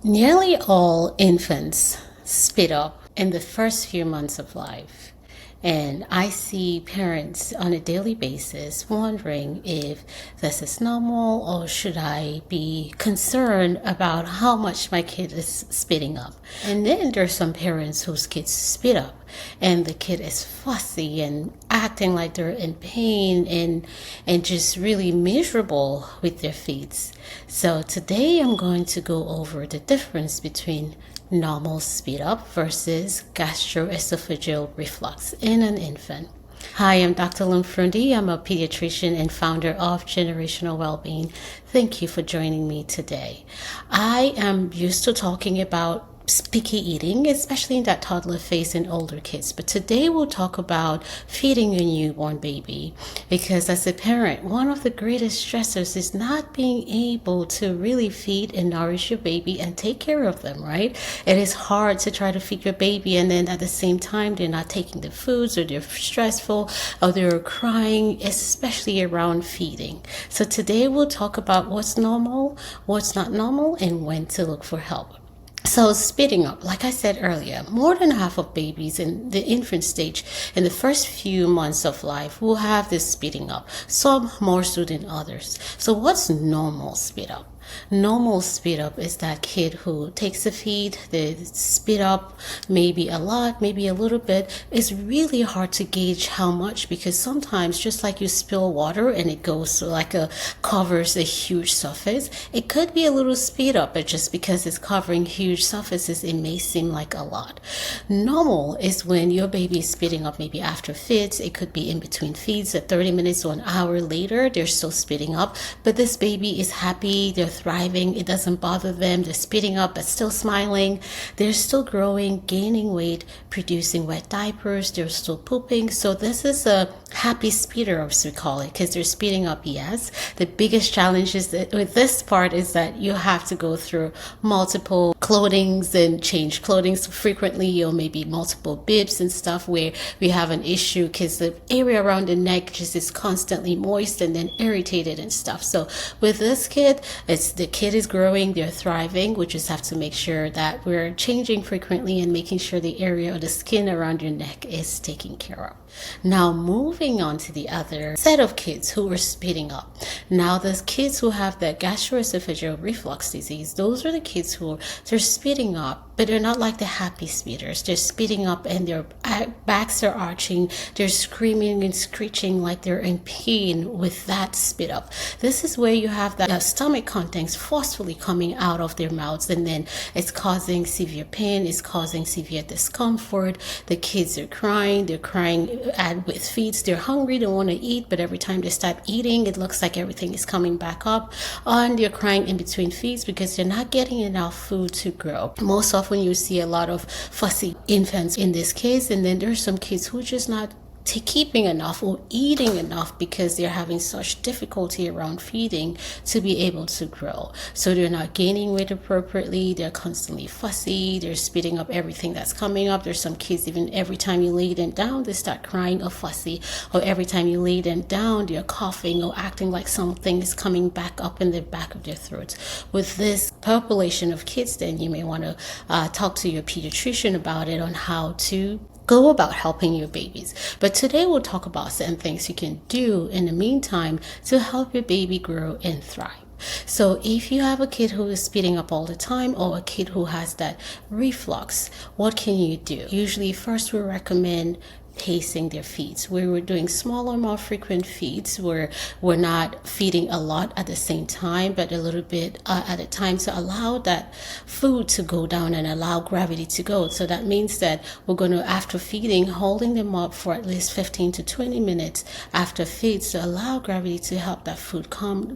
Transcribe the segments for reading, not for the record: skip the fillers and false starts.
Nearly all infants spit up in the first few months of life. And I see parents on a daily basis wondering if this is normal or should I be concerned about how much my kid is spitting up. And then there's some parents whose kids spit up and the kid is fussy and acting like they're in pain and just really miserable with their feet. So today I'm going to go over the difference between normal speed up versus gastroesophageal reflux in an infant. Hi, I'm Dr. Lumfrundi. I'm a pediatrician and founder of Generational Wellbeing. Thank you for joining me today. I am used to talking about picky eating, especially in that toddler phase and older kids. But today we'll talk about feeding your newborn baby, because as a parent, one of the greatest stressors is not being able to really feed and nourish your baby and take care of them, right? It is hard to try to feed your baby and then at the same time they're not taking the foods, or they're stressful, or they're crying, especially around feeding. So today we'll talk about what's normal, what's not normal, and when to look for help. So spitting up, like I said earlier, more than half of babies in the infant stage in the first few months of life will have this spitting up, some more so than others. So what's normal spit up? Normal spit up is that kid who takes a feed, they spit up maybe a lot, maybe a little bit. It's really hard to gauge how much, because sometimes just like you spill water and it goes like covers a huge surface, it could be a little spit up, but just because it's covering huge surfaces, it may seem like a lot. Normal is when your baby is spitting up maybe after feeds. It could be in between feeds at 30 minutes or an hour later, they're still spitting up, but this baby is happy, they're thriving, it doesn't bother them, they're spitting up but still smiling, they're still growing, gaining weight, producing wet diapers, they're still pooping. So this is a happy spitter, as we call it, because they're speeding up. Yes, the biggest challenge is that with this part is that you have to go through multiple clothings and change clothing frequently, or maybe multiple bibs and stuff, where we have an issue because the area around the neck just is constantly moist and then irritated and stuff. So with this kid, it's the kid is growing, they're thriving. We just have to make sure that we're changing frequently and making sure the area of the skin around your neck is taken care of. Now moving on to the other set of kids who are spitting up. Now the kids who have that gastroesophageal reflux disease, those are the kids who they're spitting up, but they're not like the happy spitters. They're spitting up and their backs are arching, they're screaming and screeching like they're in pain with that spit up. This is where you have that stomach contents forcefully coming out of their mouths, and then it's causing severe pain, it's causing severe discomfort. The kids are crying, they're crying with feeds, they're hungry, they want to eat, but every time they start eating, it looks like everything is coming back up, and they're crying in between feeds because they're not getting enough food to grow. Most often you see a lot of fussy infants in this case, and then there's some kids who are just not keeping enough or eating enough because they're having such difficulty around feeding to be able to grow. So they're not gaining weight appropriately, they're constantly fussy, they're spitting up everything that's coming up. There's some kids, even every time you lay them down, they start crying or fussy, or every time you lay them down, they're coughing or acting like something is coming back up in the back of their throats. With this population of kids, then you may want to talk to your pediatrician about it, on how to go about helping your babies. But today we'll talk about certain things you can do in the meantime to help your baby grow and thrive. So if you have a kid who is spitting up all the time, or a kid who has that reflux, what can you do? Usually first we recommend pacing their feeds, where we're doing smaller, more frequent feeds, where we're not feeding a lot at the same time, but a little bit at a time, to allow that food to go down and allow gravity to go. So that means that we're going to, after feeding, holding them up for at least 15 to 20 minutes after feeds, to allow gravity to help that food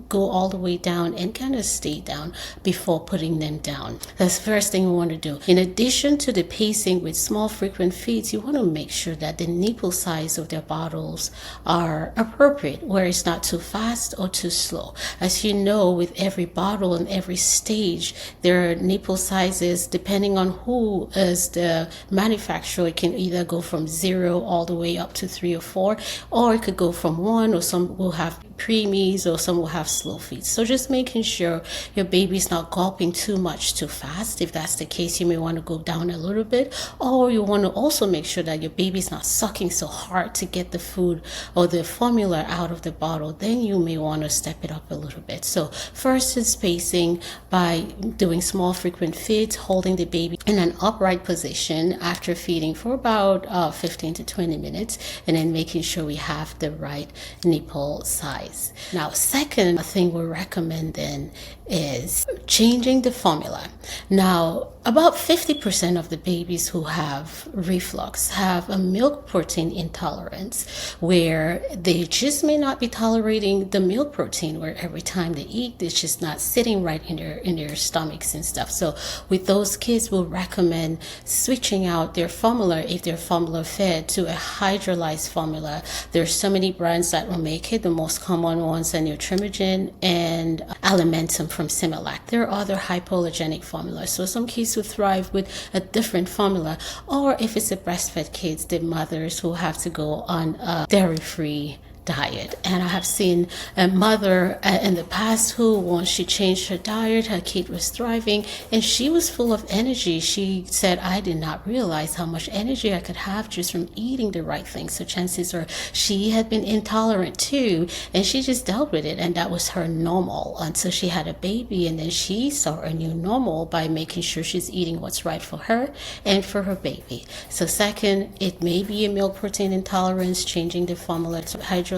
go all the way down and kind of stay down before putting them down. That's the first thing we want to do. In addition to the pacing with small frequent feeds, you want to make sure that the nipple size of their bottles are appropriate, where it's not too fast or too slow. As you know, with every bottle and every stage, there are nipple sizes depending on who is the manufacturer. It can either go from 0 all the way up to 3 or 4, or it could go from 1, or some will have preemies, or some will have slow feeds. So just making sure your baby's not gulping too much too fast. If that's the case, you may want to go down a little bit, or you want to also make sure that your baby's not sucking so hard to get the food or the formula out of the bottle. Then you may want to step it up a little bit. So first is spacing by doing small frequent feeds, holding the baby in an upright position after feeding for about 15 to 20 minutes, and then making sure we have the right nipple size. Now, second thing we recommend then is changing the formula. Now, about 50% of the babies who have reflux have a milk protein intolerance, where they just may not be tolerating the milk protein, where every time they eat, it's just not sitting right in their stomachs and stuff. So with those kids, we'll recommend switching out their formula if they're formula fed to a hydrolyzed formula. There's so many brands that will make it. The most common ones are Nutrimogen and Alimentum from Similac. There are other hypoallergenic formulas. So some kids will thrive with a different formula, or if it's a breastfed kids, the mothers who have to go on a dairy-free diet. And I have seen a mother in the past who, once she changed her diet, her kid was thriving and she was full of energy. She said, I did not realize how much energy I could have just from eating the right things. So chances are she had been intolerant too, and she just dealt with it, and that was her normal until she had a baby, and then she saw a new normal by making sure she's eating what's right for her and for her baby. So second, it may be a milk protein intolerance, changing the formula to hydrolyzed,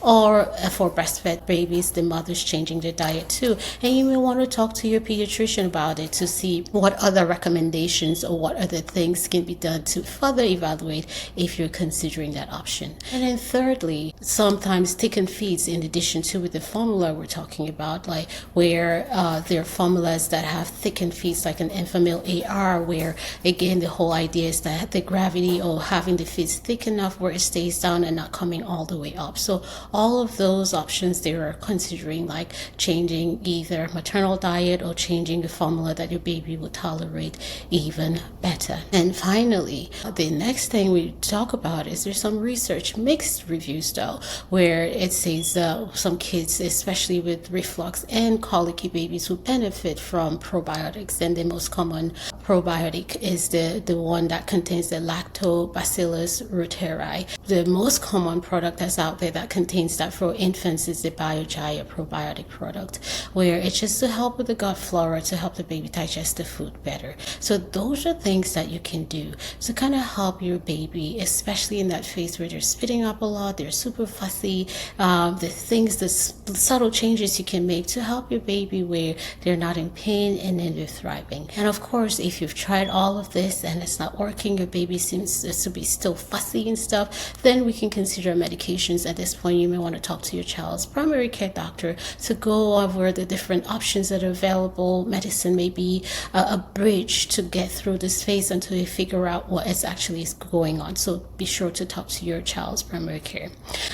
or for breastfed babies, the mother's changing their diet too. And you may want to talk to your pediatrician about it to see what other recommendations or what other things can be done to further evaluate if you're considering that option. And then thirdly, sometimes thickened feeds, in addition to with the formula we're talking about, like where there are formulas that have thickened feeds, like an Enfamil AR, where again the whole idea is that the gravity or having the feeds thick enough where it stays down and not coming all the way up. So all of those options they are considering, like changing either maternal diet or changing the formula that your baby will tolerate even better. And finally, the next thing we talk about is there's some research, mixed reviews though, where it says some kids, especially with reflux and colicky babies, who benefit from probiotics. And the most common probiotic is the one that contains the Lactobacillus reuteri. The most common product that's out there that contains that for infants is the BioGia probiotic product, where it's just to help with the gut flora, to help the baby digest the food better. So those are things that you can do to kind of help your baby, especially in that phase where they're spitting up a lot, they're super fussy, the subtle changes you can make to help your baby where they're not in pain and then they're thriving. And of course, if you've tried all of this and it's not working, your baby seems to be still fussy and stuff, then we can consider medications. At this point, you may want to talk to your child's primary care doctor to go over the different options that are available. Medicine may be a bridge to get through this phase until you figure out what is actually going on. So be sure to talk to your child's primary care.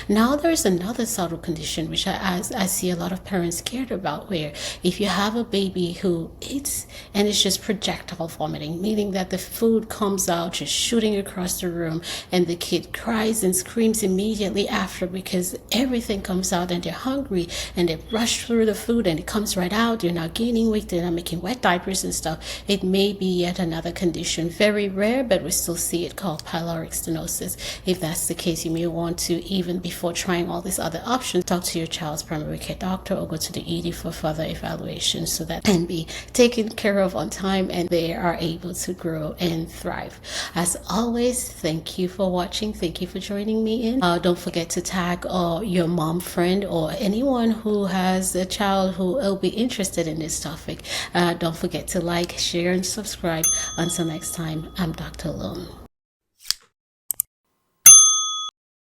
Now there's another subtle condition which I see a lot of parents scared about, where if you have a baby who eats and it's just projectile vomiting, meaning that the food comes out just shooting across the room and the kid cries and screams immediately after because everything comes out and they're hungry and they rush through the food and it comes right out, they're not gaining weight, they're not making wet diapers and stuff, it may be yet another condition, very rare, but we still see it, called pyloric stenosis. If that's the case, you may want to, even before trying all these other options, talk to your child's primary care doctor or go to the ED for further evaluation so that can be taken care of on time and they are able to grow and thrive. As always, thank you for watching. Thank you for joining me in. Don't forget to tag your mom friend or anyone who has a child who will be interested in this topic. Don't forget to like, share, and subscribe. Until next time, I'm Dr. Lone.